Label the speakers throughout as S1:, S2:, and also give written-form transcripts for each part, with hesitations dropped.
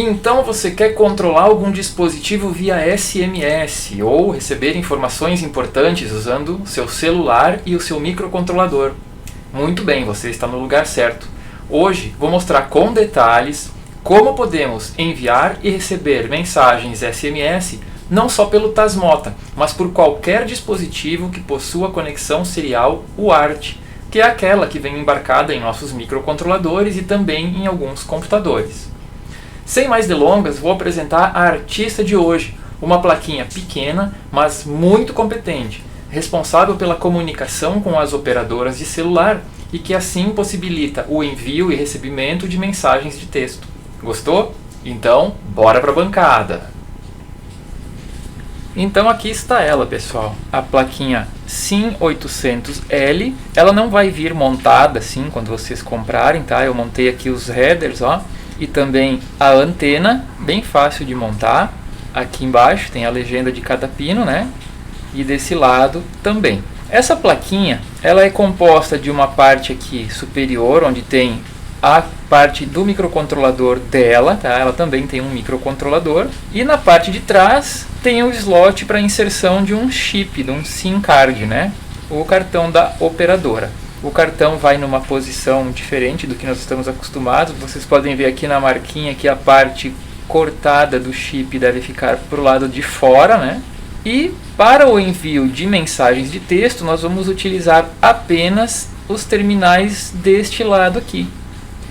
S1: Então você quer controlar algum dispositivo via SMS ou receber informações importantes usando seu celular e o seu microcontrolador. Muito bem, você está no lugar certo. Hoje vou mostrar com detalhes como podemos enviar e receber mensagens SMS não só pelo Tasmota, mas por qualquer dispositivo que possua conexão serial UART, que é aquela que vem embarcada em nossos microcontroladores e também em alguns computadores. Sem mais delongas, vou apresentar a artista de hoje, uma plaquinha pequena, mas muito competente, responsável pela comunicação com as operadoras de celular e que assim possibilita o envio e recebimento de mensagens de texto. Gostou? Então, bora para a bancada! Então aqui está ela, pessoal, a plaquinha SIM800L. Ela não vai vir montada assim quando vocês comprarem, tá? Eu montei aqui os headers, ó, e também a antena, bem fácil de montar. Aqui embaixo tem a legenda de cada pino, né? E desse lado também. Essa plaquinha, ela é composta de uma parte aqui superior, onde tem a parte do microcontrolador dela, tá? Ela também tem um microcontrolador. E na parte de trás tem o slot para inserção de um chip, de um SIM card, né? O cartão da operadora. O cartão vai numa posição diferente do que nós estamos acostumados. Vocês podem ver aqui na marquinha que a parte cortada do chip deve ficar para o lado de fora, né? E para o envio de mensagens de texto, nós vamos utilizar apenas os terminais deste lado aqui.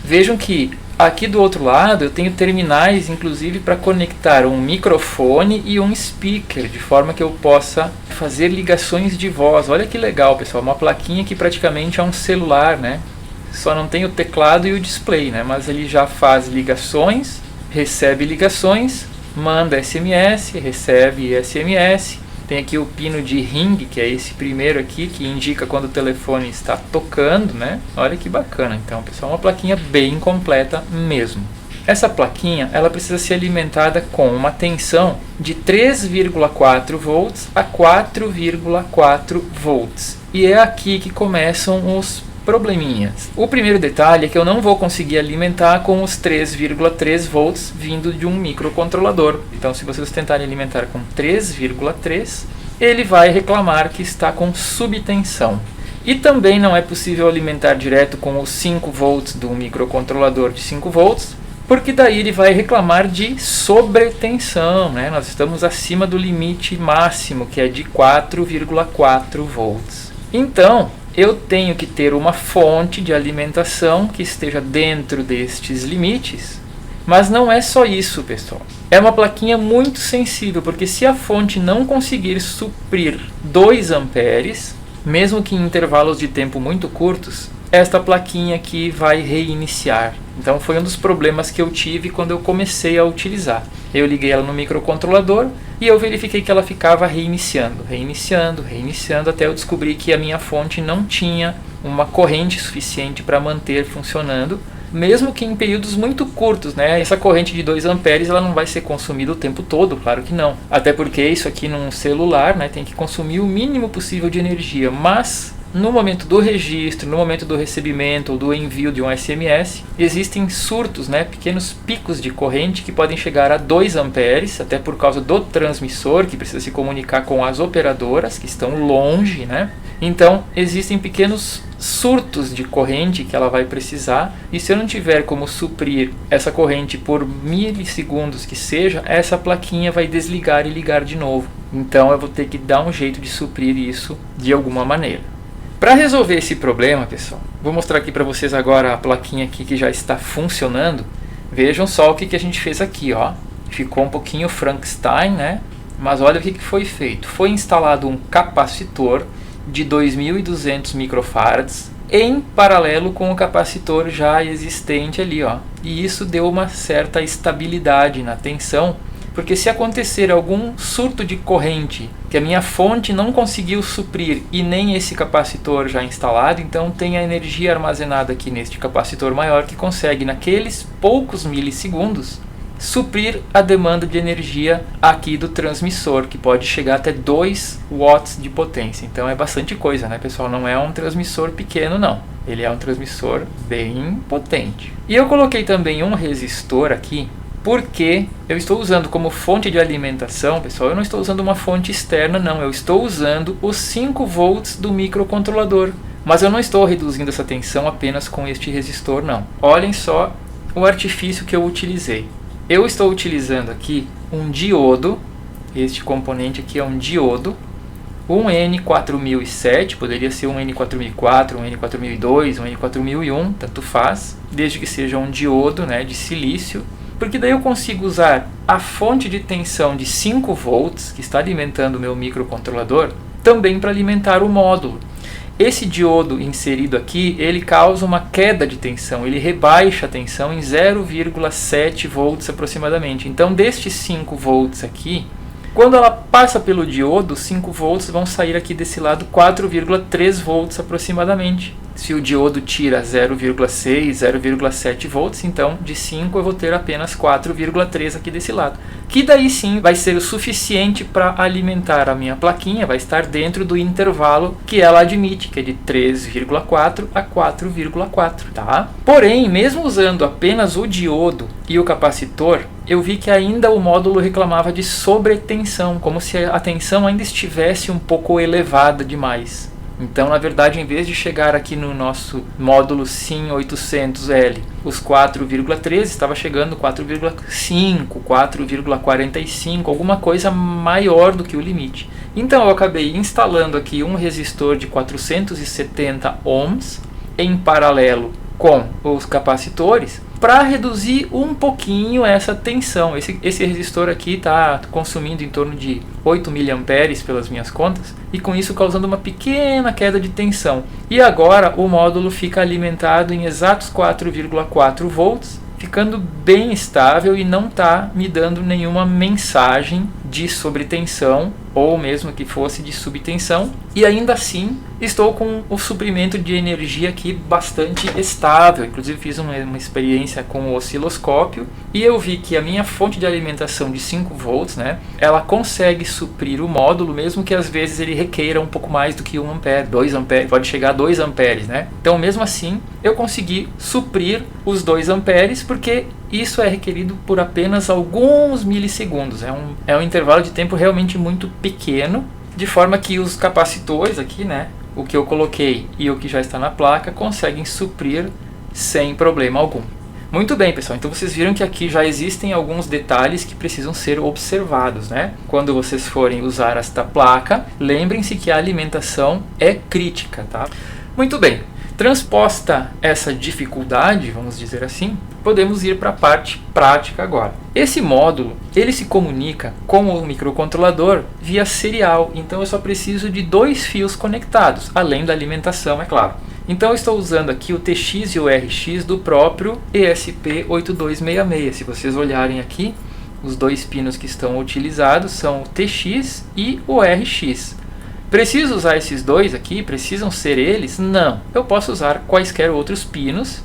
S1: Vejam que aqui do outro lado eu tenho terminais, inclusive, para conectar um microfone e um speaker, de forma que eu possa fazer ligações de voz. Olha que legal, pessoal, uma plaquinha que praticamente é um celular, né? Só não tem o teclado e o display, né? Mas ele já faz ligações, recebe ligações, manda SMS, recebe SMS. Tem aqui o pino de ring, que é esse primeiro aqui, que indica quando o telefone está tocando, né? Olha que bacana. Então, pessoal, uma plaquinha bem completa mesmo. Essa plaquinha, ela precisa ser alimentada com uma tensão de 3,4 volts a 4,4 volts. E é aqui que começam os probleminhas. O primeiro detalhe é que eu não vou conseguir alimentar com os 3,3 volts vindo de um microcontrolador. Então, se vocês tentarem alimentar com 3,3, ele vai reclamar que está com subtensão. E também não é possível alimentar direto com os 5 volts do microcontrolador de 5 volts, porque daí ele vai reclamar de sobretensão, né? Nós estamos acima do limite máximo, que é de 4,4 volts. Então, eu tenho que ter uma fonte de alimentação que esteja dentro destes limites. Mas não é só isso, pessoal. É uma plaquinha muito sensível, porque se a fonte não conseguir suprir 2 amperes, mesmo que em intervalos de tempo muito curtos, esta plaquinha aqui vai reiniciar. Então foi um dos problemas que eu tive quando eu comecei a utilizar. Eu liguei ela no microcontrolador e eu verifiquei que ela ficava reiniciando, até eu descobrir que a minha fonte não tinha uma corrente suficiente para manter funcionando, mesmo que em períodos muito curtos, né? Essa corrente de 2 amperes ela não vai ser consumida o tempo todo, claro que não. Até porque isso aqui num celular, né, tem que consumir o mínimo possível de energia, mas no momento do registro, no momento do recebimento ou do envio de um SMS, existem surtos, né, pequenos picos de corrente que podem chegar a 2 amperes, até por causa do transmissor que precisa se comunicar com as operadoras que estão longe, né? Então, existem pequenos surtos de corrente que ela vai precisar, e se eu não tiver como suprir essa corrente por milissegundos que seja, essa plaquinha vai desligar e ligar de novo. Então, eu vou ter que dar um jeito de suprir isso de alguma maneira. Para resolver esse problema, pessoal, vou mostrar aqui para vocês agora a plaquinha aqui que já está funcionando. Vejam só o que a gente fez aqui, ó. Ficou um pouquinho Frankenstein, né? Mas olha o que foi feito. Foi instalado um capacitor de 2.200 microfarads em paralelo com o capacitor já existente ali, ó. E isso deu uma certa estabilidade na tensão, porque se acontecer algum surto de corrente que a minha fonte não conseguiu suprir e nem esse capacitor já instalado, então tem a energia armazenada aqui neste capacitor maior que consegue naqueles poucos milissegundos suprir a demanda de energia aqui do transmissor, que pode chegar até 2 watts de potência. Então é bastante coisa, né, pessoal? Não é um transmissor pequeno, não. Ele é um transmissor bem potente. E eu coloquei também um resistor aqui Porque eu estou usando como fonte de alimentação, pessoal, eu não estou usando uma fonte externa, não. Eu estou usando os 5 volts do microcontrolador. Mas eu não estou reduzindo essa tensão apenas com este resistor, não. Olhem só o artifício que eu utilizei. Eu estou utilizando aqui um diodo. Este componente aqui é um diodo. Um N4007, poderia ser um N4004, um N4002, um N4001, tanto faz. Desde que seja um diodo, né, de silício. Porque daí eu consigo usar a fonte de tensão de 5 volts, que está alimentando o meu microcontrolador, também para alimentar o módulo. Esse diodo inserido aqui, ele causa uma queda de tensão, ele rebaixa a tensão em 0,7 volts aproximadamente. Então, destes 5 volts aqui, quando ela passa pelo diodo, 5 volts vão sair aqui desse lado 4,3 volts aproximadamente. Se o diodo tira 0,6, 0,7 volts, então de 5 eu vou ter apenas 4,3 aqui desse lado. Que daí sim vai ser o suficiente para alimentar a minha plaquinha, vai estar dentro do intervalo que ela admite, que é de 3,4 a 4,4, tá? Porém, mesmo usando apenas o diodo e o capacitor, eu vi que ainda o módulo reclamava de sobretensão, como se a tensão ainda estivesse um pouco elevada demais. Então, na verdade, em vez de chegar aqui no nosso módulo SIM 800L, os 4,3, estava chegando 4,5, 4,45, alguma coisa maior do que o limite. Então, eu acabei instalando aqui um resistor de 470 ohms em paralelo com os capacitores, para reduzir um pouquinho essa tensão. Esse resistor aqui está consumindo em torno de 8 mA pelas minhas contas, e com isso causando uma pequena queda de tensão. E agora o módulo fica alimentado em exatos 4,4 volts, ficando bem estável e não está me dando nenhuma mensagem de sobretensão ou mesmo que fosse de subtensão, e ainda assim estou com o suprimento de energia aqui bastante estável. Inclusive fiz uma experiência com o osciloscópio e eu vi que a minha fonte de alimentação de 5 volts, né, ela consegue suprir o módulo, mesmo que às vezes ele requeira um pouco mais do que 1 ampere, 2 amperes, pode chegar a 2 amperes, né? Então mesmo assim eu consegui suprir os 2 amperes, porque isso é requerido por apenas alguns milissegundos. É um intervalo de tempo realmente muito pequeno, de forma que os capacitores aqui, né, o que eu coloquei e o que já está na placa, conseguem suprir sem problema algum. Muito bem, pessoal, então vocês viram que aqui já existem alguns detalhes que precisam ser observados, né? Quando vocês forem usar esta placa, lembrem-se que a alimentação é crítica, tá? Muito bem. Transposta essa dificuldade, vamos dizer assim, podemos ir para a parte prática agora. Esse módulo, ele se comunica com o microcontrolador via serial, então eu só preciso de 2 fios conectados, além da alimentação, é claro. Então eu estou usando aqui o TX e o RX do próprio ESP8266. Se vocês olharem aqui, os 2 pinos que estão utilizados são o TX e o RX. Preciso usar esses 2 aqui? Precisam ser eles? Não. Eu posso usar quaisquer outros pinos,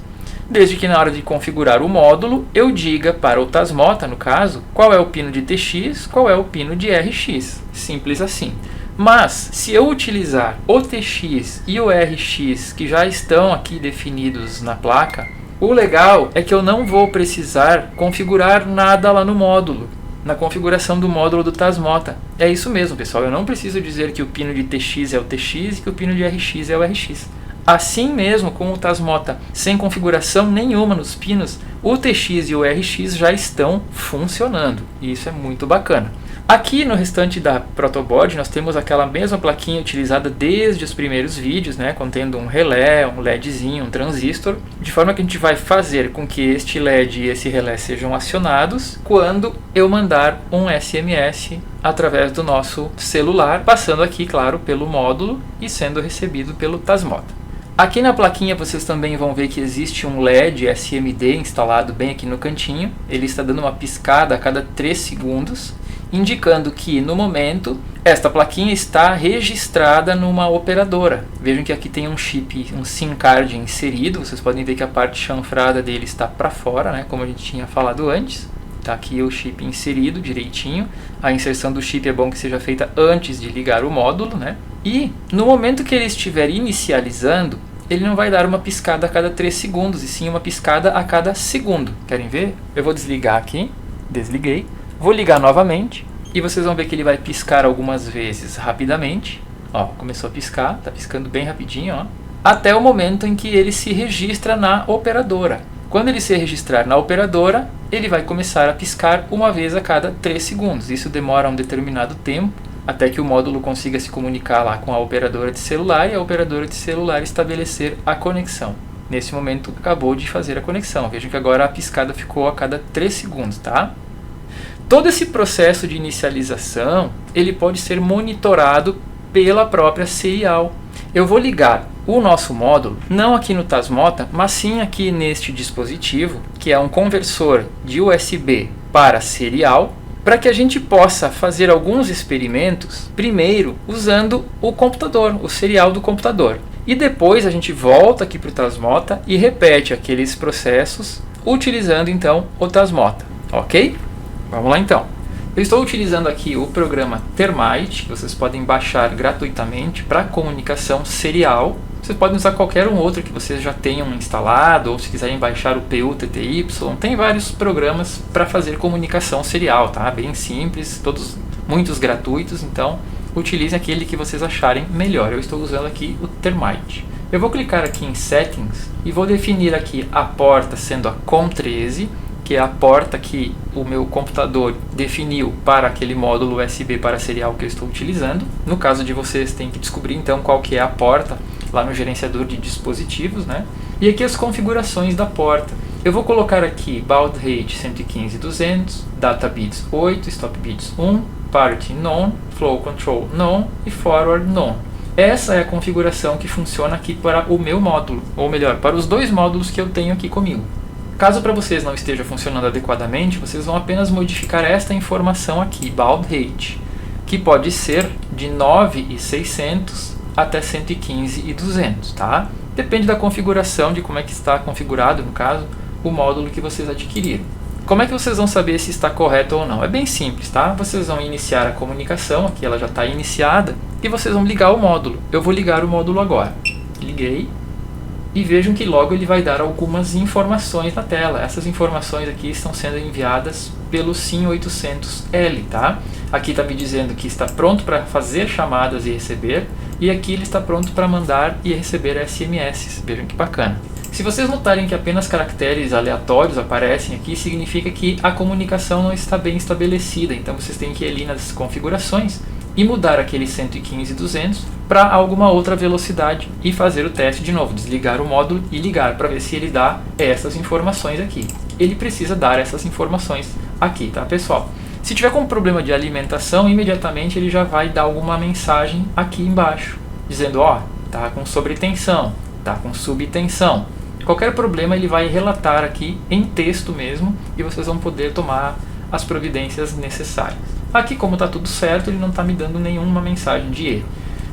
S1: desde que na hora de configurar o módulo, eu diga para o Tasmota, no caso, qual é o pino de TX, qual é o pino de RX. Simples assim. Mas, se eu utilizar o TX e o RX, que já estão aqui definidos na placa, o legal é que eu não vou precisar configurar nada lá no módulo, na configuração do módulo do Tasmota. É isso mesmo, pessoal. Eu não preciso dizer que o pino de TX é o TX e que o pino de RX é o RX. Assim mesmo, com o Tasmota sem configuração nenhuma nos pinos, o TX e o RX já estão funcionando. E isso é muito bacana. Aqui no restante da protoboard nós temos aquela mesma plaquinha utilizada desde os primeiros vídeos, né, contendo um relé, um LEDzinho, um transistor, de forma que a gente vai fazer com que este LED e esse relé sejam acionados quando eu mandar um SMS através do nosso celular, passando aqui, claro, pelo módulo e sendo recebido pelo Tasmota. Aqui na plaquinha vocês também vão ver que existe um LED SMD instalado bem aqui no cantinho. Ele está dando uma piscada a cada 3 segundos, indicando que no momento esta plaquinha está registrada numa operadora. Vejam que aqui tem um chip, um SIM card inserido. Vocês podem ver que a parte chanfrada dele está para fora, né, como a gente tinha falado antes. Está aqui o chip inserido direitinho. A inserção do chip é bom que seja feita antes de ligar o módulo, né? E no momento que ele estiver inicializando, ele não vai dar uma piscada a cada 3 segundos, e sim uma piscada a cada segundo. Querem ver? Eu vou desligar aqui. Desliguei. Vou ligar novamente e vocês vão ver que ele vai piscar algumas vezes rapidamente. Ó, começou a piscar, tá piscando bem rapidinho, ó, até o momento em que ele se registra na operadora. Quando ele se registrar na operadora, ele vai começar a piscar uma vez a cada 3 segundos. Isso demora um determinado tempo, até que o módulo consiga se comunicar lá com a operadora de celular e a operadora de celular estabelecer a conexão. Nesse momento, acabou de fazer a conexão. Vejam que agora a piscada ficou a cada 3 segundos, tá? Todo esse processo de inicialização, ele pode ser monitorado pela própria Serial. Eu vou ligar o nosso módulo, não aqui no Tasmota, mas sim aqui neste dispositivo, que é um conversor de USB para Serial, para que a gente possa fazer alguns experimentos, primeiro usando o computador, o serial do computador. E depois a gente volta aqui para o Tasmota e repete aqueles processos utilizando então o Tasmota, ok? Vamos lá então. Eu estou utilizando aqui o programa Thermite, que vocês podem baixar gratuitamente para comunicação serial. Vocês podem usar qualquer um outro que vocês já tenham instalado, ou se quiserem baixar o PUTTY, tem vários programas para fazer comunicação serial, tá? Bem simples, todos muitos gratuitos, então utilizem aquele que vocês acharem melhor. Eu estou usando aqui o Thermite. Eu vou clicar aqui em Settings e vou definir aqui a porta sendo a COM13, que é a porta que o meu computador definiu para aquele módulo USB para serial que eu estou utilizando. No caso de vocês, tem que descobrir então qual que é a porta lá no gerenciador de dispositivos, né? E aqui as configurações da porta. Eu vou colocar aqui baud rate 115.200, data bits 8, stop bits 1, parity none, flow control none e forward none. Essa é a configuração que funciona aqui para o meu módulo, ou melhor, para os dois módulos que eu tenho aqui comigo. Caso para vocês não esteja funcionando adequadamente, vocês vão apenas modificar esta informação aqui, baud rate, que pode ser de 9.600 até 115.200, tá? Depende da configuração, de como é que está configurado, no caso, o módulo que vocês adquiriram. Como é que vocês vão saber se está correto ou não? É bem simples, tá? Vocês vão iniciar a comunicação, aqui ela já está iniciada, e vocês vão ligar o módulo. Eu vou ligar o módulo agora. Liguei. E vejam que logo ele vai dar algumas informações na tela. Essas informações aqui estão sendo enviadas pelo SIM800L, tá? Aqui está me dizendo que está pronto para fazer chamadas e receber, e aqui ele está pronto para mandar e receber SMS. Vejam que bacana. Se vocês notarem que apenas caracteres aleatórios aparecem aqui, significa que a comunicação não está bem estabelecida. Então vocês têm que ir ali nas configurações e mudar aquele 115.200 para alguma outra velocidade e fazer o teste de novo, desligar o módulo e ligar para ver se ele dá essas informações aqui. Ele precisa dar essas informações aqui, tá, pessoal? Se tiver com problema de alimentação, imediatamente ele já vai dar alguma mensagem aqui embaixo, dizendo, ó, tá com sobretensão, tá com subtensão. Qualquer problema ele vai relatar aqui em texto mesmo e vocês vão poder tomar as providências necessárias. Aqui, como está tudo certo, ele não está me dando nenhuma mensagem de erro.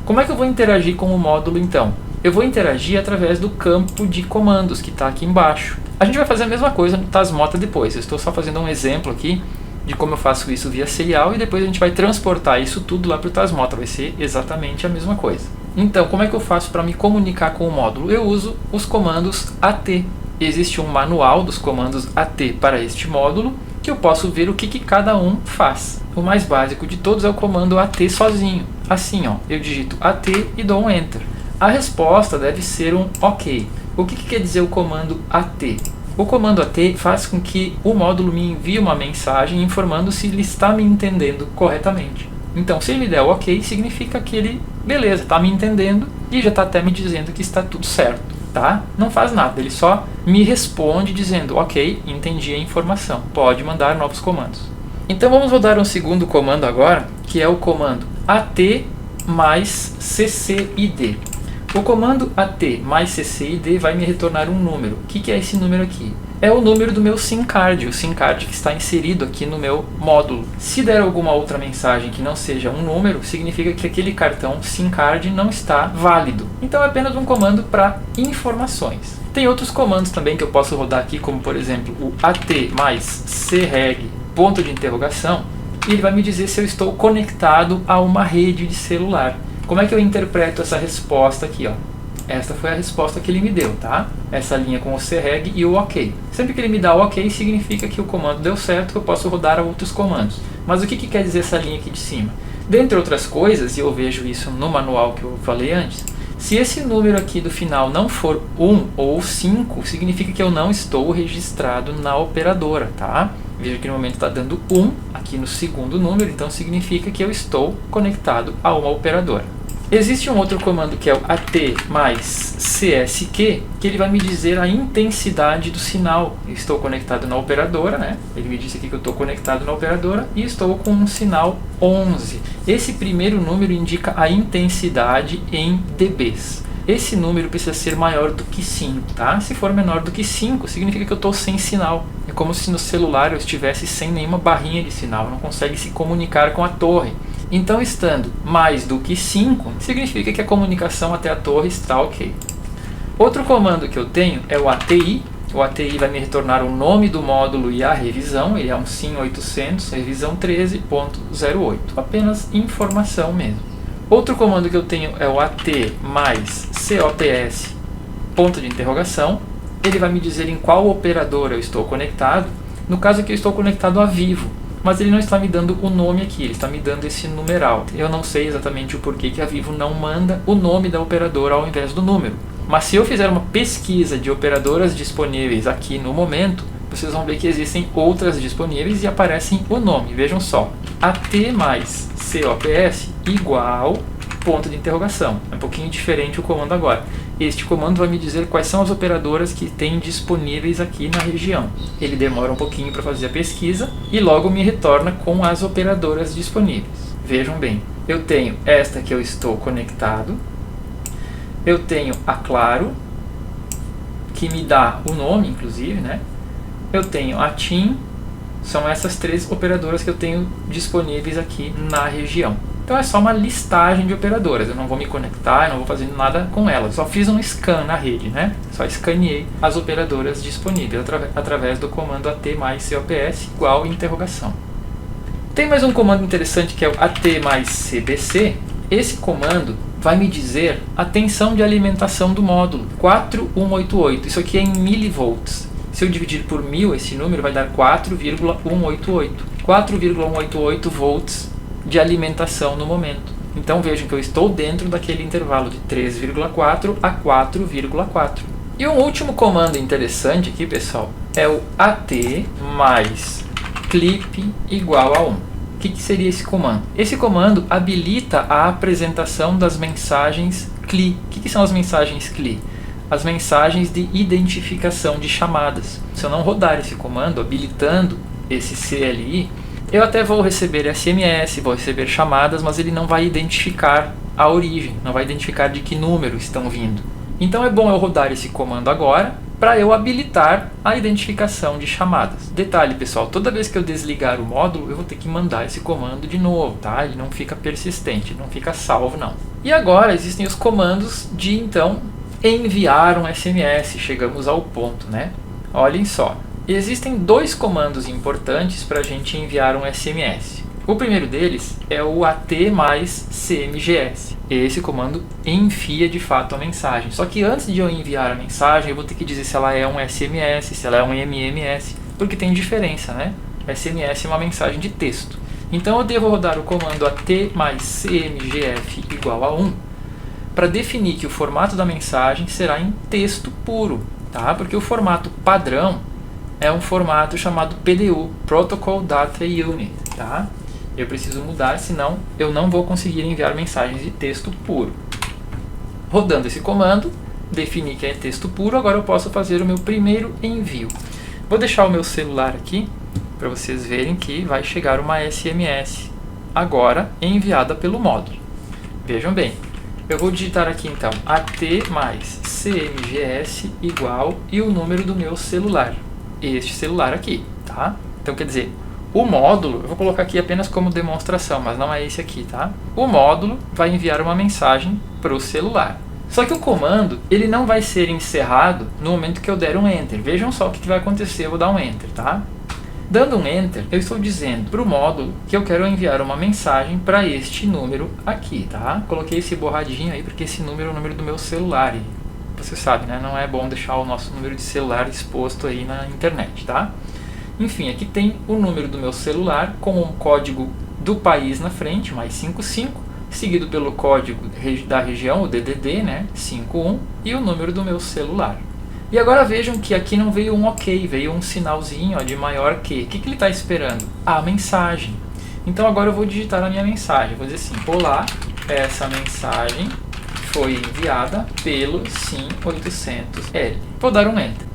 S1: Como é que eu vou interagir com o módulo então? Eu vou interagir através do campo de comandos que está aqui embaixo. A gente vai fazer a mesma coisa no Tasmota depois. Eu estou só fazendo um exemplo aqui de como eu faço isso via serial e depois a gente vai transportar isso tudo lá para o Tasmota. Vai ser exatamente a mesma coisa. Então, como é que eu faço para me comunicar com o módulo? Eu uso os comandos AT. Existe um manual dos comandos AT para este módulo, que eu posso ver o que cada um faz. O mais básico de todos é o comando AT sozinho. Assim, ó, eu digito AT e dou um Enter. A resposta deve ser um OK. O que quer dizer o comando AT? O comando AT faz com que o módulo me envie uma mensagem informando se ele está me entendendo corretamente. Então, se ele me der o OK, significa que ele, beleza, está me entendendo e já está até me dizendo que está tudo certo, tá? Não faz nada, ele só me responde dizendo, OK, entendi a informação, pode mandar novos comandos. Então vamos rodar um segundo comando agora, que é o comando AT mais CCID. O comando AT mais CCID vai me retornar um número. O que é esse número aqui? É o número do meu SIM card, o SIM card que está inserido aqui no meu módulo. Se der alguma outra mensagem que não seja um número, significa que aquele cartão SIM card não está válido. Então é apenas um comando para informações. Tem outros comandos também que eu posso rodar aqui, como por exemplo o AT mais CREG, ponto de interrogação, e ele vai me dizer se eu estou conectado a uma rede de celular. Como é que eu interpreto essa resposta aqui, ó? Esta foi a resposta que ele me deu, tá? Essa linha com o CREG e o OK. Sempre que ele me dá o OK, significa que o comando deu certo, que eu posso rodar outros comandos. Mas o que quer dizer essa linha aqui de cima? Dentre outras coisas, e eu vejo isso no manual que eu falei antes, se esse número aqui do final não for 1 ou 5, significa que eu não estou registrado na operadora, tá? Veja que no momento está dando 1 aqui no segundo número, então significa que eu estou conectado a uma operadora. Existe um outro comando que é o AT mais CSQ, que ele vai me dizer a intensidade do sinal. Eu estou conectado na operadora, né? Ele me disse aqui que eu estou conectado na operadora e estou com um sinal 11. Esse primeiro número indica a intensidade em dBs. Esse número precisa ser maior do que 5, tá? Se for menor do que 5, significa que eu estou sem sinal. É como se no celular eu estivesse sem nenhuma barrinha de sinal, não consegue se comunicar com a torre. Então, estando mais do que 5, significa que a comunicação até a torre está ok. Outro comando que eu tenho é o ATI. O ATI vai me retornar o nome do módulo e a revisão. Ele é um SIM 800, revisão 13.08. Apenas informação mesmo. Outro comando que eu tenho é o AT mais COPS, ponto de interrogação. Ele vai me dizer em qual operadora eu estou conectado. No caso aqui eu estou conectado a Vivo. Mas ele não está me dando o nome aqui, ele está me dando esse numeral. Eu não sei exatamente o porquê que a Vivo não manda o nome da operadora ao invés do número. Mas se eu fizer uma pesquisa de operadoras disponíveis aqui no momento, vocês vão ver que existem outras disponíveis e aparecem o nome. Vejam só, AT mais COPS igual ponto de interrogação. É um pouquinho diferente o comando agora. Este comando vai me dizer quais são as operadoras que tem disponíveis aqui na região. Ele demora um pouquinho para fazer a pesquisa e logo me retorna com as operadoras disponíveis. Vejam bem, eu tenho esta que eu estou conectado, eu tenho a Claro, que me dá o nome inclusive, né? Eu tenho a TIM, são essas três operadoras que eu tenho disponíveis aqui na região. Então é só uma listagem de operadoras, eu não vou me conectar, eu não vou fazer nada com elas, só fiz um scan na rede, né? Só escaneei as operadoras disponíveis através do comando AT mais COPS igual interrogação. Tem mais um comando interessante que é o AT mais CBC. Esse comando vai me dizer a tensão de alimentação do módulo, 4188, isso aqui é em milivolts. Se eu dividir por 1000, esse número vai dar 4,188. 4,188 volts de alimentação no momento. Então vejam que eu estou dentro daquele intervalo de 3,4 a 4,4. E um último comando interessante aqui, pessoal, é o AT mais clip igual a 1. O que seria esse comando? Esse comando habilita a apresentação das mensagens CLI. O que são as mensagens CLI? As mensagens de identificação de chamadas. Se eu não rodar esse comando habilitando esse CLI, eu até vou receber SMS, vou receber chamadas, mas ele não vai identificar a origem, não vai identificar de que número estão vindo. Então é bom eu rodar esse comando agora para eu habilitar a identificação de chamadas. Detalhe, pessoal, toda vez que eu desligar o módulo, eu vou ter que mandar esse comando de novo, tá? Ele não fica persistente, não fica salvo, não. E agora existem os comandos de, então, enviar um SMS. Chegamos ao ponto, né? Olhem só. Existem dois comandos importantes para a gente enviar um SMS. O primeiro deles é o AT mais CMGS. Esse comando envia de fato a mensagem. Só que antes de eu enviar a mensagem, eu vou ter que dizer se ela é um SMS, se ela é um MMS, porque tem diferença, né? SMS é uma mensagem de texto. Então eu devo rodar o comando AT mais CMGF igual a 1 para definir que o formato da mensagem será em texto puro, tá? Porque o formato padrão é um formato chamado PDU, Protocol Data Unit, tá? Eu preciso mudar, senão eu não vou conseguir enviar mensagens de texto puro. Rodando esse comando, defini que é texto puro, agora eu posso fazer o meu primeiro envio. Vou deixar o meu celular aqui, para vocês verem que vai chegar uma SMS, agora enviada pelo módulo. Vejam bem, eu vou digitar aqui então AT mais CMGS igual e o número do meu celular. Este celular aqui, tá? Então quer dizer, o módulo, eu vou colocar aqui apenas como demonstração, mas não é esse aqui, tá? O módulo vai enviar uma mensagem para o celular. Só que o comando, ele não vai ser encerrado no momento que eu der um Enter. Vejam só o que vai acontecer, eu vou dar um Enter, tá? Dando um Enter, eu estou dizendo para o módulo que eu quero enviar uma mensagem para este número aqui, tá? Coloquei esse borradinho aí porque esse número é o número do meu celular. E você sabe, né? Não é bom deixar o nosso número de celular exposto aí na internet, tá? Enfim, aqui tem o número do meu celular com um código do país na frente, mais 55, seguido pelo código da região, o DDD, né? 51, e o número do meu celular. E agora vejam que aqui não veio um OK, veio um sinalzinho ó, de maior que. O que ele está esperando? A mensagem. Então agora eu vou digitar a minha mensagem. Vou dizer assim, olá, essa mensagem foi enviada pelo SIM 800L. Vou dar um Enter.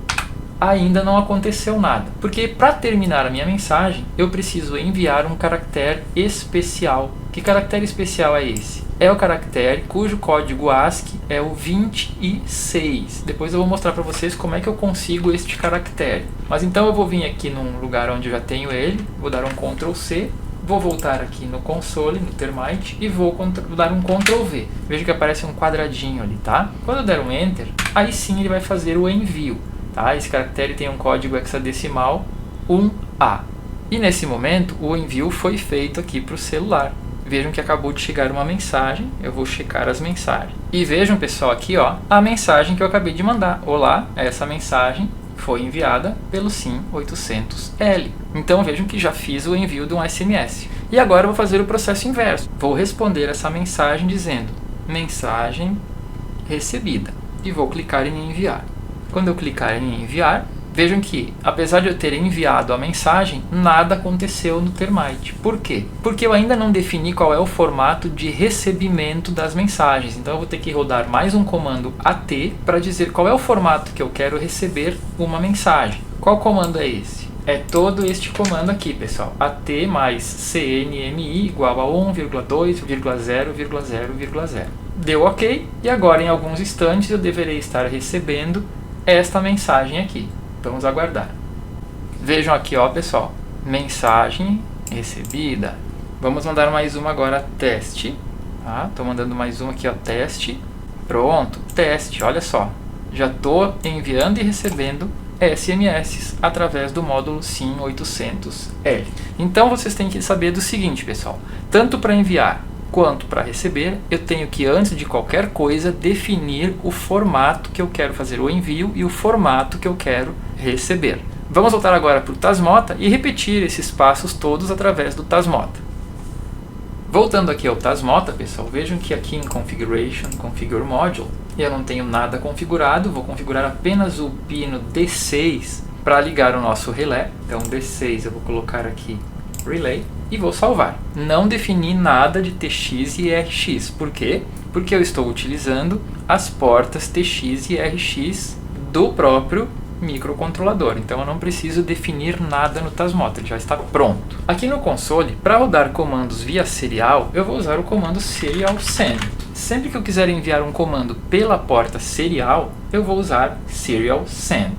S1: Ainda não aconteceu nada, porque para terminar a minha mensagem, eu preciso enviar um caractere especial. Que caractere especial é esse? É o caractere cujo código ASCII é o 26. Depois eu vou mostrar para vocês como é que eu consigo este caractere. Mas então eu vou vir aqui num lugar onde eu já tenho ele, vou dar um Ctrl C, vou voltar aqui no console, no Termite, e vou dar um Ctrl V. Veja que aparece um quadradinho ali, tá? Quando eu der um Enter, aí sim ele vai fazer o envio. Tá? Esse caractere tem um código hexadecimal 1A. E nesse momento o envio foi feito aqui para o celular. Vejam que acabou de chegar uma mensagem, eu vou checar as mensagens. E vejam, pessoal, aqui ó, a mensagem que eu acabei de mandar. Olá, essa mensagem foi enviada pelo SIM 800L. Então vejam que já fiz o envio de um SMS. E agora eu vou fazer o processo inverso. Vou responder essa mensagem dizendo mensagem recebida. E vou clicar em enviar. Quando eu clicar em enviar, vejam que, apesar de eu ter enviado a mensagem, nada aconteceu no Termite. Por quê? Porque eu ainda não defini qual é o formato de recebimento das mensagens. Então eu vou ter que rodar mais um comando AT para dizer qual é o formato que eu quero receber uma mensagem. Qual comando é esse? É todo este comando aqui, pessoal. AT mais CNMI igual a 1,2,0,0,0. Deu OK. E agora, em alguns instantes, eu deverei estar recebendo esta mensagem aqui. Vamos aguardar. Vejam aqui, ó, pessoal, mensagem recebida. Vamos mandar mais uma agora, teste. Tá? Tô mandando mais uma aqui, ó, teste. Pronto, teste, olha só. Já tô enviando e recebendo SMS através do módulo SIM 800L. Então vocês têm que saber do seguinte, pessoal. Tanto para enviar quanto para receber, eu tenho que, antes de qualquer coisa, definir o formato que eu quero fazer o envio e o formato que eu quero receber. Vamos voltar agora para o Tasmota e repetir esses passos todos através do Tasmota. Voltando aqui ao Tasmota, pessoal, vejam que aqui em Configuration, Configure Module, eu não tenho nada configurado, vou configurar apenas o pino D6 para ligar o nosso relé. Então D6 eu vou colocar aqui Relay e vou salvar. Não defini nada de TX e RX. Por quê? Porque eu estou utilizando as portas TX e RX do próprio microcontrolador. Então eu não preciso definir nada no Tasmota, ele já está pronto. Aqui no console, para rodar comandos via serial, eu vou usar o comando serial send. Sempre que eu quiser enviar um comando pela porta serial, eu vou usar serial send.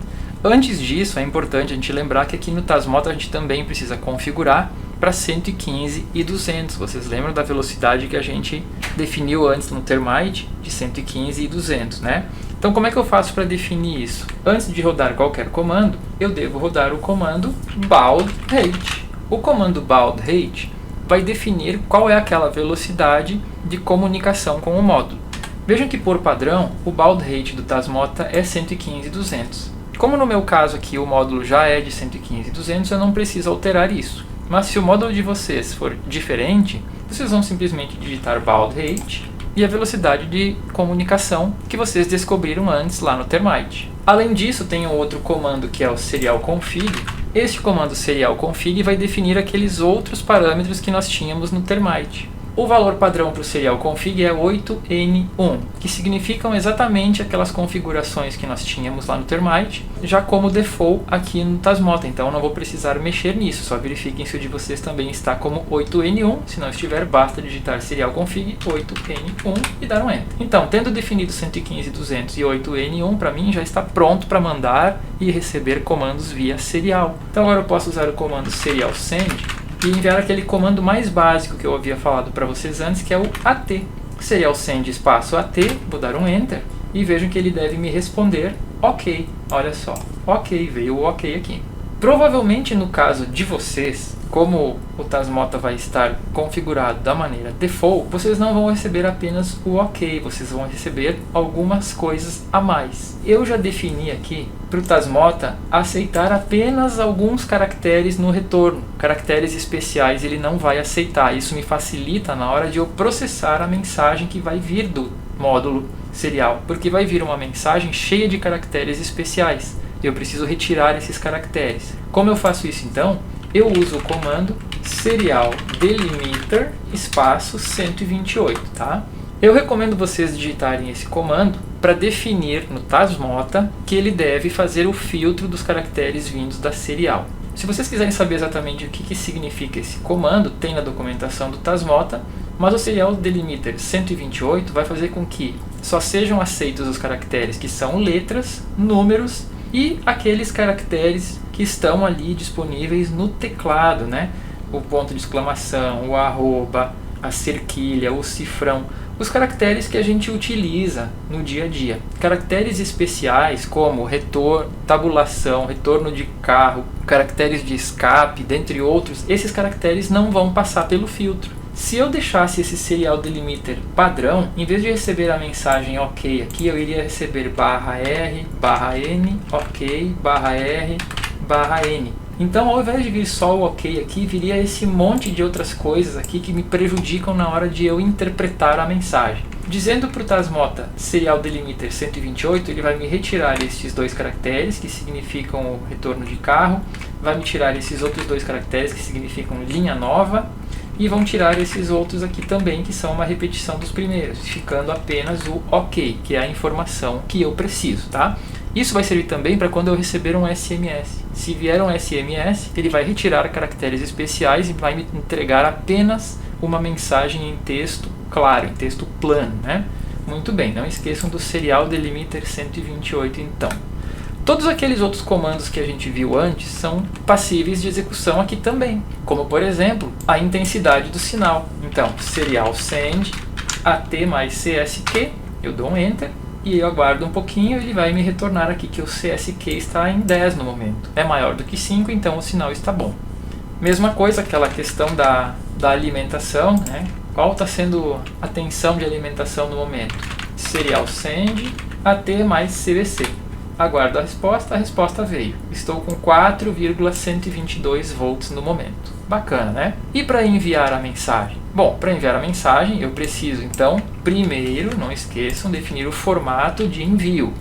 S1: Antes disso, é importante a gente lembrar que aqui no Tasmota a gente também precisa configurar para 115 e 200. Vocês lembram da velocidade que a gente definiu antes no Termite de 115 e 200, né? Então como é que eu faço para definir isso? Antes de rodar qualquer comando, eu devo rodar o comando baud rate. O comando baud rate vai definir qual é aquela velocidade de comunicação com o módulo. Vejam que por padrão, o baud rate do Tasmota é 115 e 200. Como no meu caso aqui o módulo já é de 115 e 200, eu não preciso alterar isso. Mas se o módulo de vocês for diferente, vocês vão simplesmente digitar baud rate e a velocidade de comunicação que vocês descobriram antes lá no Termite. Além disso, tem um outro comando que é o serial config. Este comando serial config vai definir aqueles outros parâmetros que nós tínhamos no Termite. O valor padrão para o serial config é 8N1, que significam exatamente aquelas configurações que nós tínhamos lá no Termite, já como default aqui no Tasmota. Então eu não vou precisar mexer nisso, só verifiquem se o de vocês também está como 8N1. Se não estiver, basta digitar serial config 8N1 e dar um Enter. Então, tendo definido 115, 200 e 8N1, para mim já está pronto para mandar e receber comandos via serial. Então agora eu posso usar o comando serial send e enviar aquele comando mais básico que eu havia falado para vocês antes, que é o AT. Serial send espaço AT, vou dar um Enter e vejam que ele deve me responder OK. Olha só, OK, veio o OK aqui. Provavelmente no caso de vocês, como o Tasmota vai estar configurado da maneira default, vocês não vão receber apenas o OK, vocês vão receber algumas coisas a mais. Eu já defini aqui para o Tasmota aceitar apenas alguns caracteres no retorno. Caracteres especiais ele não vai aceitar. Isso me facilita na hora de eu processar a mensagem que vai vir do módulo serial, porque vai vir uma mensagem cheia de caracteres especiais. Eu preciso retirar esses caracteres. Como eu faço isso então? Eu uso o comando serial delimiter espaço 128, tá? Eu recomendo vocês digitarem esse comando para definir no Tasmota que ele deve fazer o filtro dos caracteres vindos da serial. Se vocês quiserem saber exatamente o que significa esse comando, tem na documentação do Tasmota, mas o serial delimiter 128 vai fazer com que só sejam aceitos os caracteres que são letras, números e aqueles caracteres que estão ali disponíveis no teclado, né? O ponto de exclamação, o arroba, a cerquilha, o cifrão, os caracteres que a gente utiliza no dia a dia. Caracteres especiais como retorno, tabulação, retorno de carro, caracteres de escape, dentre outros, esses caracteres não vão passar pelo filtro. Se eu deixasse esse serial delimiter padrão, em vez de receber a mensagem OK aqui, eu iria receber /R, /N, OK, /R, /N. Então, ao invés de vir só o OK aqui, viria esse monte de outras coisas aqui que me prejudicam na hora de eu interpretar a mensagem. Dizendo para o Tasmota serial delimiter 128, ele vai me retirar estes dois caracteres que significam o retorno de carro, vai me tirar esses outros dois caracteres que significam linha nova, e vão tirar esses outros aqui também, que são uma repetição dos primeiros, ficando apenas o OK, que é a informação que eu preciso, tá? Isso vai servir também para quando eu receber um SMS. Se vier um SMS, ele vai retirar caracteres especiais e vai me entregar apenas uma mensagem em texto claro, em texto plano, né? Muito bem, não esqueçam do serial delimiter 128 então. Todos aqueles outros comandos que a gente viu antes são passíveis de execução aqui também, como por exemplo, a intensidade do sinal. Então, serial send AT mais CSQ, eu dou um Enter e eu aguardo um pouquinho, ele vai me retornar aqui que o CSQ está em 10 no momento. É maior do que 5, então o sinal está bom. Mesma coisa, aquela questão da alimentação, né? Qual está sendo a tensão de alimentação no momento? Serial send AT mais CVC. Aguardo a resposta veio. Estou com 4,122 volts no momento. Bacana, né? E para enviar a mensagem? Bom, para enviar a mensagem eu preciso então, primeiro, não esqueçam, definir o formato de envio.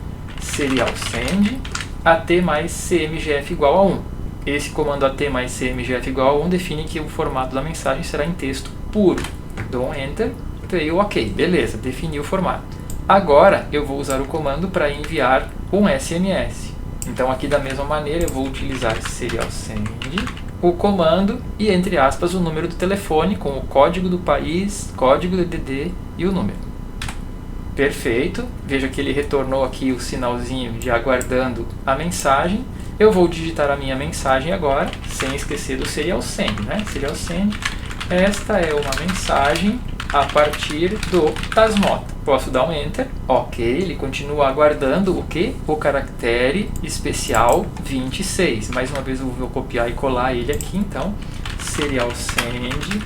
S1: Serial send AT mais CMGF igual a 1. Esse comando AT mais CMGF igual a 1 define que o formato da mensagem será em texto puro. Dou um Enter, veio OK, beleza, defini o formato. Agora eu vou usar o comando para enviar um SMS. Então aqui da mesma maneira eu vou utilizar serial send, o comando e entre aspas o número do telefone com o código do país, código do DDD e o número. Perfeito, veja que ele retornou aqui o sinalzinho de aguardando a mensagem. Eu vou digitar a minha mensagem agora, sem esquecer do serial send, né? Serial send, esta é uma mensagem a partir do Tasmota. Posso dar um Enter, OK, ele continua aguardando o que? O caractere especial 26. Mais uma vez eu vou copiar e colar ele aqui, então, serial send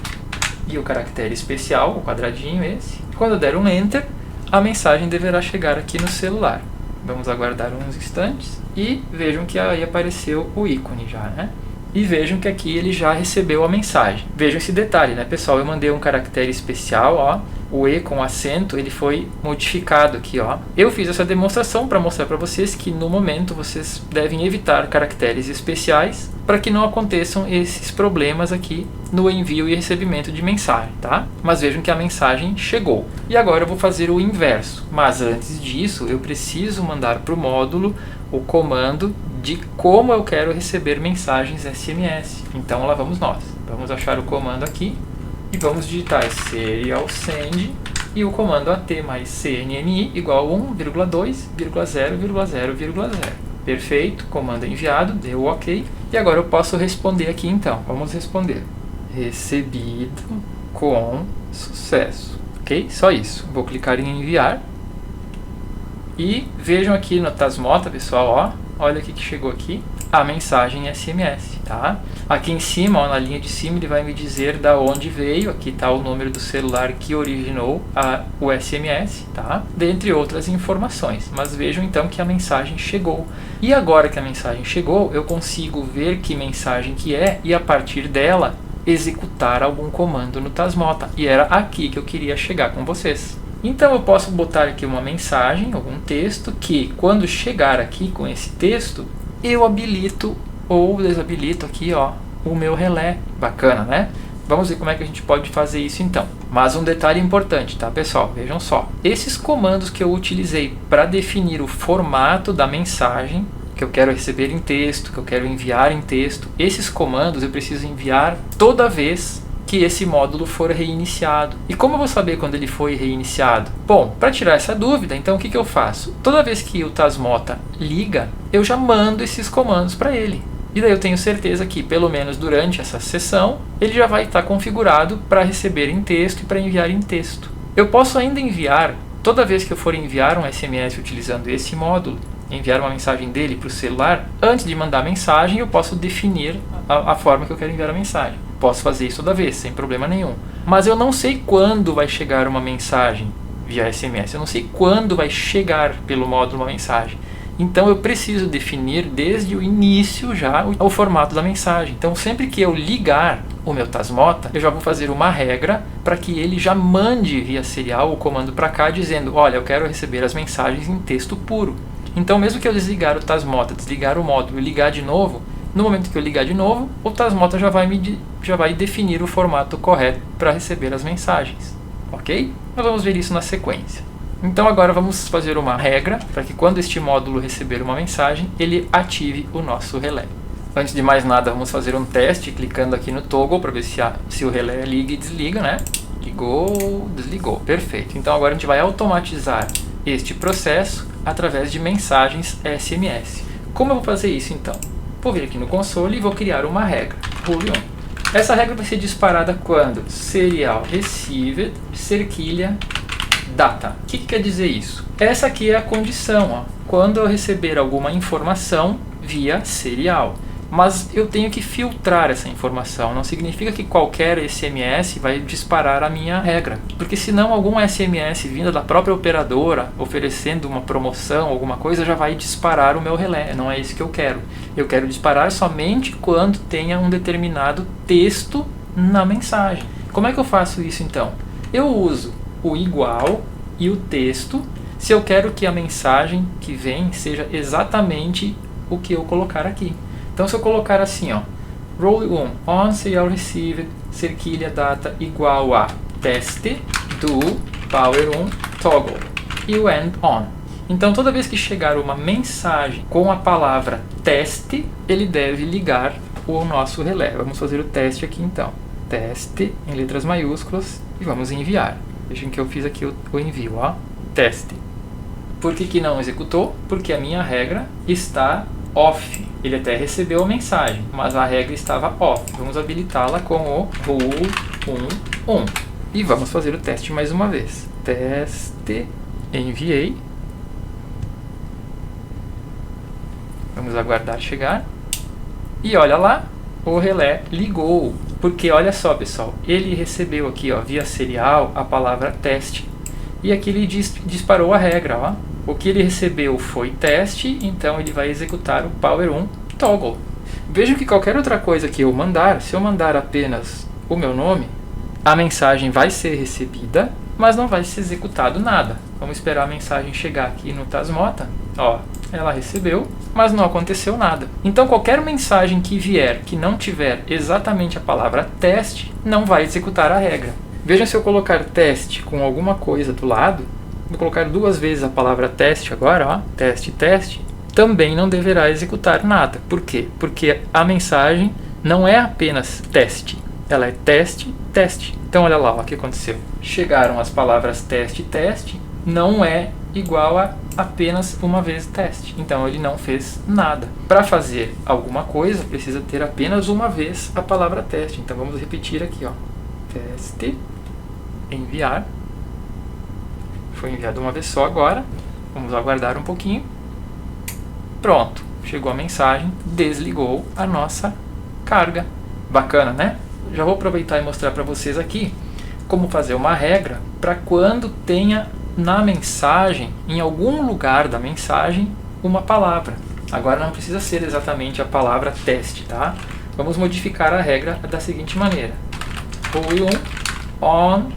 S1: e o caractere especial, o quadradinho esse. Quando eu der um Enter, a mensagem deverá chegar aqui no celular. Vamos aguardar uns instantes e vejam que aí apareceu o ícone já, né? E vejam que aqui ele já recebeu a mensagem. Vejam esse detalhe, né, pessoal? Eu mandei um caractere especial, ó. O E com acento, ele foi modificado aqui, ó. Eu fiz essa demonstração para mostrar para vocês que no momento vocês devem evitar caracteres especiais para que não aconteçam esses problemas aqui no envio e recebimento de mensagem, tá? Mas vejam que a mensagem chegou. E agora eu vou fazer o inverso. Mas antes disso, eu preciso mandar para o módulo o comando de como eu quero receber mensagens SMS. Então lá vamos nós. Vamos achar o comando aqui e vamos digitar serial send e o comando AT mais CNNI igual a 1,2,0,0,0. Perfeito, comando enviado, deu OK. E agora eu posso responder aqui então. Vamos responder. Recebido com sucesso. Ok? Só isso. Vou clicar em enviar. E vejam aqui no Tasmota, pessoal, ó, olha o que chegou aqui, a mensagem SMS, tá? Aqui em cima, ó, na linha de cima, ele vai me dizer da onde veio, aqui está o número do celular que originou o SMS, tá? Dentre outras informações, mas vejam então que a mensagem chegou. E agora que a mensagem chegou, eu consigo ver que mensagem que é e a partir dela executar algum comando no Tasmota. E era aqui que eu queria chegar com vocês. Então eu posso botar aqui uma mensagem, algum texto, que quando chegar aqui com esse texto, eu habilito ou desabilito aqui, ó, o meu relé. Bacana, né? Vamos ver como é que a gente pode fazer isso então. Mas um detalhe importante, tá, pessoal? Vejam só. Esses comandos que eu utilizei para definir o formato da mensagem, que eu quero receber em texto, que eu quero enviar em texto, esses comandos eu preciso enviar toda vez que esse módulo for reiniciado. E como eu vou saber quando ele foi reiniciado? Bom, para tirar essa dúvida, então o que eu faço? Toda vez que o Tasmota liga, eu já mando esses comandos para ele. E daí eu tenho certeza que, pelo menos durante essa sessão, ele já vai estar configurado para receber em texto e para enviar em texto. Eu posso ainda enviar, toda vez que eu for enviar um SMS utilizando esse módulo, enviar uma mensagem dele para o celular, antes de mandar a mensagem, eu posso definir a forma que eu quero enviar a mensagem. Posso fazer isso toda vez, sem problema nenhum. Mas eu não sei quando vai chegar uma mensagem via SMS. Eu não sei quando vai chegar pelo módulo uma mensagem. Então eu preciso definir desde o início já o formato da mensagem. Então sempre que eu ligar o meu Tasmota, eu já vou fazer uma regra para que ele já mande via serial o comando para cá dizendo: olha, eu quero receber as mensagens em texto puro. Então mesmo que eu desligar o Tasmota, desligar o módulo e ligar de novo, no momento que eu ligar de novo, o Tasmota já vai definir o formato correto para receber as mensagens. Ok? Nós vamos ver isso na sequência. Então agora vamos fazer uma regra para que quando este módulo receber uma mensagem, ele ative o nosso relé. Antes de mais nada, vamos fazer um teste clicando aqui no toggle para ver se o relé liga e desliga, né? Ligou, desligou. Perfeito. Então agora a gente vai automatizar este processo através de mensagens SMS. Como eu vou fazer isso então? Vou vir aqui no console e vou criar uma regra, rule on. Essa regra vai ser disparada quando serial received cerquilha data. O que quer dizer isso? Essa aqui é a condição, ó, quando eu receber alguma informação via serial. Mas eu tenho que filtrar essa informação. Não significa que qualquer SMS vai disparar a minha regra. Porque senão algum SMS vinda da própria operadora oferecendo uma promoção, alguma coisa, já vai disparar o meu relé. Não é isso que eu quero. Eu quero disparar somente quando tenha um determinado texto na mensagem. Como é que eu faço isso então? Eu uso o igual e o texto se eu quero que a mensagem que vem seja exatamente o que eu colocar aqui. Então se eu colocar assim, ó, role on serial received cerquilha data igual a teste do power on toggle e o end on. Então toda vez que chegar uma mensagem com a palavra teste, ele deve ligar o nosso relé. Vamos fazer o teste aqui então. Teste em letras maiúsculas e vamos enviar. Vejam que eu fiz aqui o envio, ó, teste. Por que não executou? Porque a minha regra está off. Ele até recebeu a mensagem, mas a regra estava off. Vamos habilitá-la com o rule on. E vamos fazer o teste mais uma vez. Teste, enviei. Vamos aguardar chegar. E olha lá, o relé ligou. Porque olha só, pessoal, ele recebeu aqui, ó, via serial a palavra teste. E aqui ele disparou a regra, ó. O que ele recebeu foi teste, então ele vai executar o power on toggle. Vejam que qualquer outra coisa que eu mandar, se eu mandar apenas o meu nome, a mensagem vai ser recebida, mas não vai ser executado nada. Vamos esperar a mensagem chegar aqui no Tasmota. Ó, ela recebeu, mas não aconteceu nada. Então qualquer mensagem que vier que não tiver exatamente a palavra teste, não vai executar a regra. Vejam, se eu colocar teste com alguma coisa do lado, vou colocar duas vezes a palavra teste agora, ó, teste, teste, também não deverá executar nada. Por quê? Porque a mensagem não é apenas teste, ela é teste, teste. Então olha lá, ó, o que aconteceu. Chegaram as palavras teste, teste, não é igual a apenas uma vez teste. Então ele não fez nada. Para fazer alguma coisa, precisa ter apenas uma vez a palavra teste. Então vamos repetir aqui, ó. Teste, enviar. Foi enviado uma vez só agora. Vamos aguardar um pouquinho. Pronto. chegou a mensagem, desligou a nossa carga. Bacana, né? Já vou aproveitar e mostrar para vocês aqui como fazer uma regra para quando tenha na mensagem, em algum lugar da mensagem, uma palavra. Agora não precisa ser exatamente a palavra teste, tá? Vamos modificar a regra da seguinte maneira. On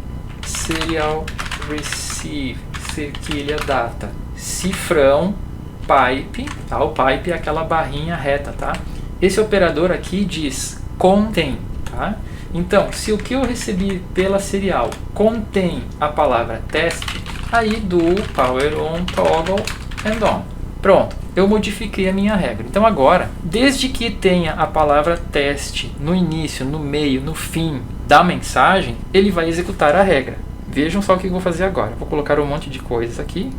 S1: serial receive, cerquilha data, cifrão pipe, tá? O pipe é aquela barrinha reta, tá? Esse operador aqui diz contém, tá? Então, se o que eu recebi pela serial contém a palavra teste, aí do power on toggle and on. Pronto, eu modifiquei a minha regra. Então agora, desde que tenha a palavra teste no início, no meio, no fim da mensagem, ele vai executar a regra. Vejam só o que eu vou fazer agora. Vou colocar um monte de coisas aqui,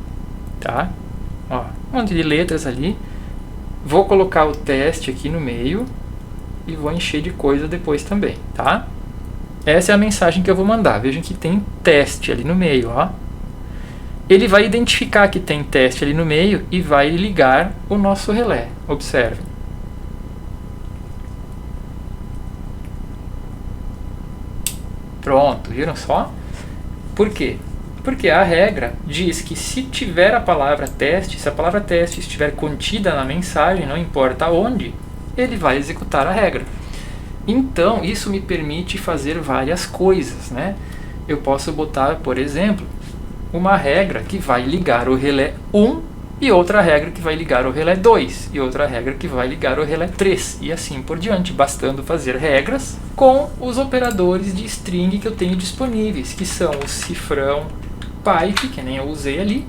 S1: tá? Ó, um monte de letras ali. Vou colocar o teste aqui no meio e vou encher de coisa depois também, tá? Essa é a mensagem que eu vou mandar. Vejam que tem teste ali no meio, ó. Ele vai identificar que tem teste ali no meio e vai ligar o nosso relé. Observe. Pronto, viram só? Por quê? Porque a regra diz que se tiver a palavra teste, se a palavra teste estiver contida na mensagem, não importa onde, ele vai executar a regra. Então, isso me permite fazer várias coisas, né? Eu posso botar, por exemplo, uma regra que vai ligar o relé 1 e outra regra que vai ligar o relé 2 e outra regra que vai ligar o relé 3 e assim por diante, bastando fazer regras com os operadores de string que eu tenho disponíveis, que são o cifrão pipe, que nem eu usei ali,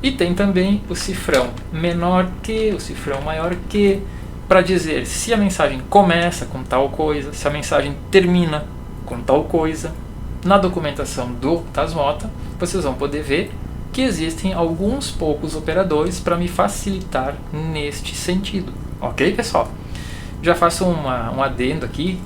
S1: e tem também o cifrão menor que, o cifrão maior que, para dizer se a mensagem começa com tal coisa, se a mensagem termina com tal coisa. Na documentação do Tasmota, vocês vão poder ver que existem alguns poucos operadores para me facilitar neste sentido. Ok, pessoal? Já faço um adendo aqui,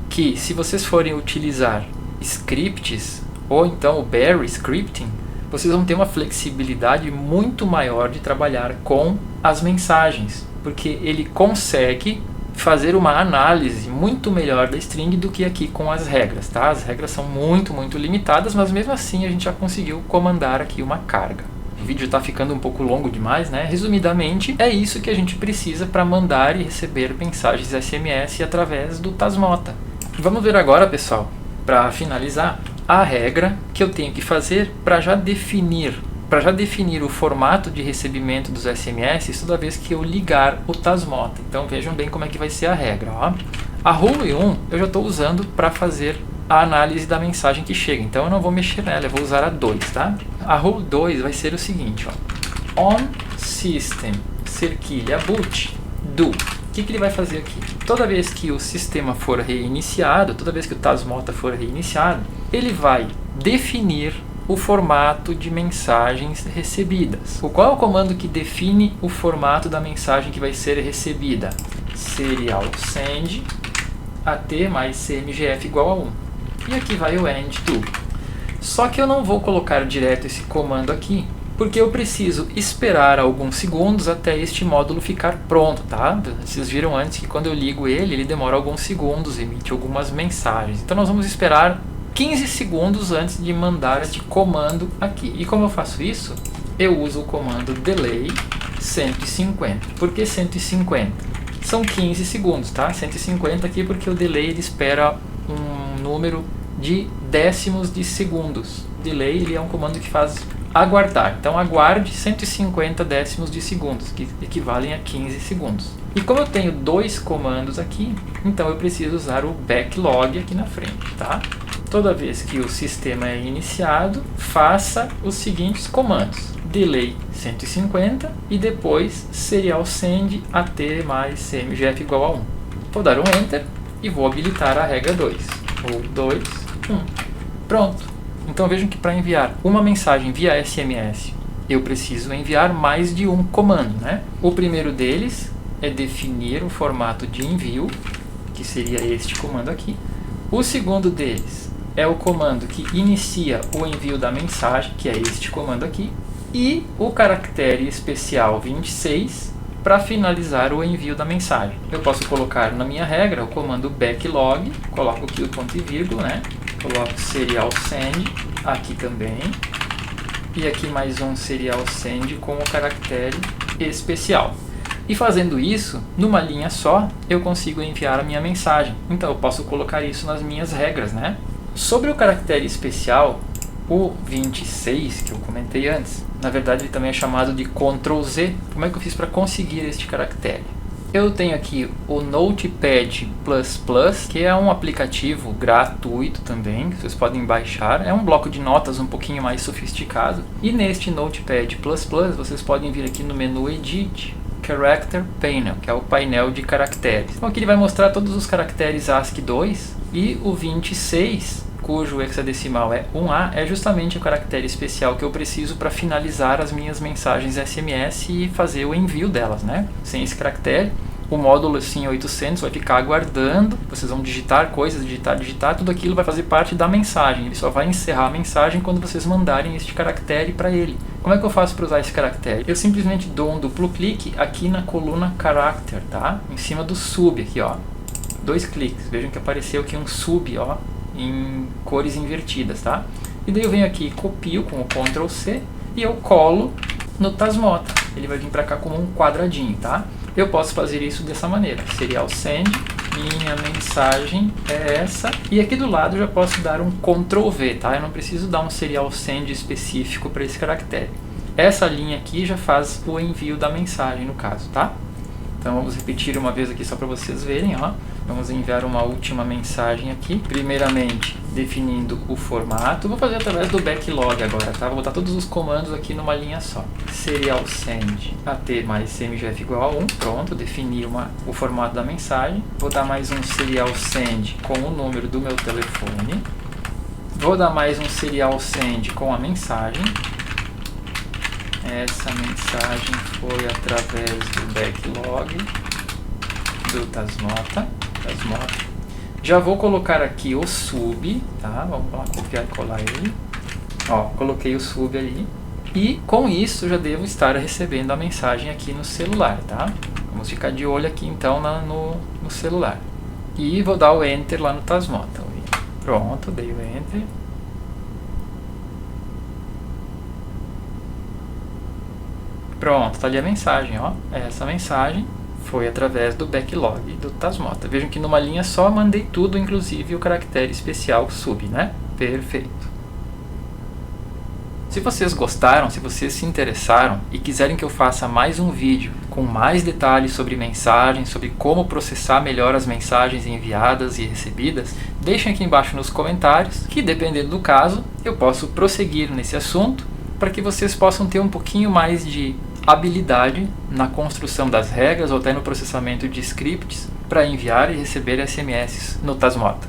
S1: que se vocês forem utilizar scripts, ou então o Barry Scripting, vocês vão ter uma flexibilidade muito maior de trabalhar com as mensagens, porque ele consegue fazer uma análise muito melhor da string do que aqui com as regras, tá? As regras são muito limitadas, mas mesmo assim a gente já conseguiu comandar aqui uma carga. O vídeo está ficando um pouco longo demais, né? Resumidamente, é isso que a gente precisa para mandar e receber mensagens SMS através do Tasmota. Vamos ver agora, pessoal, para finalizar, a regra que eu tenho que fazer para já definir o formato de recebimento dos SMS toda vez que eu ligar o Tasmota. Então vejam bem como é que vai ser a regra. Ó. A rule 1 eu já estou usando para fazer a análise da mensagem que chega, então eu não vou mexer nela, eu vou usar a 2, tá? A rule 2 vai ser o seguinte, ó. On system cerquilha boot do. O que ele vai fazer aqui? Toda vez que o sistema for reiniciado, toda vez que o Tasmota for reiniciado, ele vai definir o formato de mensagens recebidas. Qual é o comando que define o formato da mensagem que vai ser recebida? Serial send AT mais CMGF igual a 1. E aqui vai o end to. Só que eu não vou colocar direto esse comando aqui, porque eu preciso esperar alguns segundos até este módulo ficar pronto, tá? Vocês viram antes que quando eu ligo ele demora alguns segundos, emite algumas mensagens. Então nós vamos esperar 15 segundos antes de mandar este comando aqui. E como eu faço isso? Eu uso o comando delay 150. Por que 150? São 15 segundos, tá? 150 aqui porque o delay ele espera um número de décimos de segundos. Delay ele é um comando que faz aguardar. Então aguarde 150 décimos de segundos, que equivalem a 15 segundos. E como eu tenho dois comandos aqui, então eu preciso usar o backlog aqui na frente, tá? Toda vez que o sistema é iniciado, faça os seguintes comandos. Delay 150 e depois serial send AT mais CMGF igual a 1. Vou dar um Enter e vou habilitar a regra 2. 2, 1. Pronto. Então vejam que para enviar uma mensagem via SMS, eu preciso enviar mais de um comando, né? O primeiro deles é definir o formato de envio, que seria este comando aqui. O segundo deles é o comando que inicia o envio da mensagem, que é este comando aqui. E o caractere especial 26 para finalizar o envio da mensagem. Eu posso colocar na minha regra o comando backlog, coloco aqui o ponto e vírgula, né? Coloco serial send aqui também, e aqui mais um serial send com o caractere especial. E fazendo isso, numa linha só, eu consigo enviar a minha mensagem. Então eu posso colocar isso nas minhas regras, né? Sobre o caractere especial, o 26, que eu comentei antes, na verdade ele também é chamado de Ctrl+Z. Como é que eu fiz para conseguir este caractere? Eu tenho aqui o Notepad++, que é um aplicativo gratuito também, que vocês podem baixar. É um bloco de notas um pouquinho mais sofisticado. E neste Notepad++, vocês podem vir aqui no menu Edit, Character Panel, que é o painel de caracteres. Então aqui ele vai mostrar todos os caracteres ASCII2 e o 26, cujo hexadecimal é 1A, é justamente o caractere especial que eu preciso para finalizar as minhas mensagens SMS e fazer o envio delas, né? Sem esse caractere, o módulo assim 800 vai ficar aguardando, vocês vão digitar coisas, digitar, tudo aquilo vai fazer parte da mensagem. Ele só vai encerrar a mensagem quando vocês mandarem este caractere para ele. Como é que eu faço para usar esse caractere? Eu simplesmente dou um duplo clique aqui na coluna Character, tá? Em cima do sub aqui, ó. 2 cliques, vejam que apareceu aqui um sub, ó, em cores invertidas, tá? E daí eu venho aqui, copio com o Ctrl+C e eu colo no Tasmota. Ele vai vir para cá como um quadradinho, tá? Eu posso fazer isso dessa maneira, serial send, minha mensagem é essa, e aqui do lado eu já posso dar um Ctrl+V, tá? Eu não preciso dar um serial send específico para esse caractere. Essa linha aqui já faz o envio da mensagem no caso, tá? Então vamos repetir uma vez aqui só para vocês verem, ó. Vamos enviar uma última mensagem aqui. Primeiramente, definindo o formato. Vou fazer através do backlog agora, tá? Vou botar todos os comandos aqui numa linha só. Serial send AT mais CMGF igual a 1. Pronto, defini o formato da mensagem. Vou dar mais um serial send com o número do meu telefone. Vou dar mais um serial send com a mensagem. Essa mensagem foi através do backlog do Tasmota. Já vou colocar aqui o sub, tá? Vamos lá copiar e colar ele. Ó, coloquei o sub ali. E com isso já devo estar recebendo a mensagem aqui no celular, tá? Vamos ficar de olho aqui então no celular. E vou dar o Enter lá no Tasmota. Pronto, dei o Enter. Pronto, tá ali a mensagem, ó. Essa mensagem foi através do backlog do Tasmota. Vejam que numa linha só mandei tudo, inclusive o caractere especial sub, né? Perfeito. Se vocês gostaram, se vocês se interessaram e quiserem que eu faça mais um vídeo com mais detalhes sobre mensagens, sobre como processar melhor as mensagens enviadas e recebidas, deixem aqui embaixo nos comentários, que dependendo do caso, eu posso prosseguir nesse assunto para que vocês possam ter um pouquinho mais de habilidade na construção das regras ou até no processamento de scripts para enviar e receber SMS no Tasmota.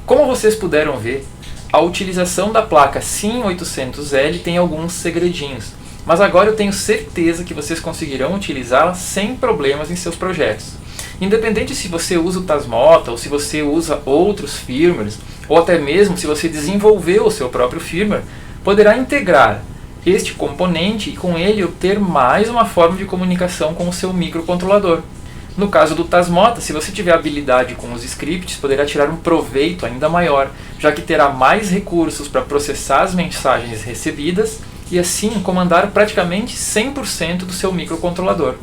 S1: Como vocês puderam ver, a utilização da placa SIM800L tem alguns segredinhos, mas agora eu tenho certeza que vocês conseguirão utilizá-la sem problemas em seus projetos. Independente se você usa o Tasmota ou se você usa outros firmwares, ou até mesmo se você desenvolveu o seu próprio firmware, poderá integrar este componente e com ele obter mais uma forma de comunicação com o seu microcontrolador. No caso do Tasmota, se você tiver habilidade com os scripts, poderá tirar um proveito ainda maior, já que terá mais recursos para processar as mensagens recebidas e assim comandar praticamente 100% do seu microcontrolador.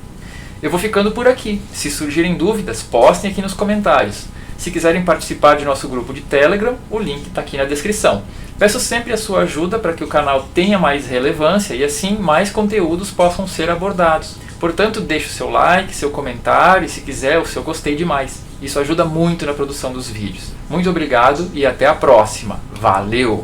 S1: Eu vou ficando por aqui. Se surgirem dúvidas, postem aqui nos comentários. Se quiserem participar de nosso grupo de Telegram, o link está aqui na descrição. Peço sempre a sua ajuda para que o canal tenha mais relevância e assim mais conteúdos possam ser abordados. Portanto, deixe o seu like, seu comentário e se quiser o seu gostei demais. Isso ajuda muito na produção dos vídeos. Muito obrigado e até a próxima. Valeu!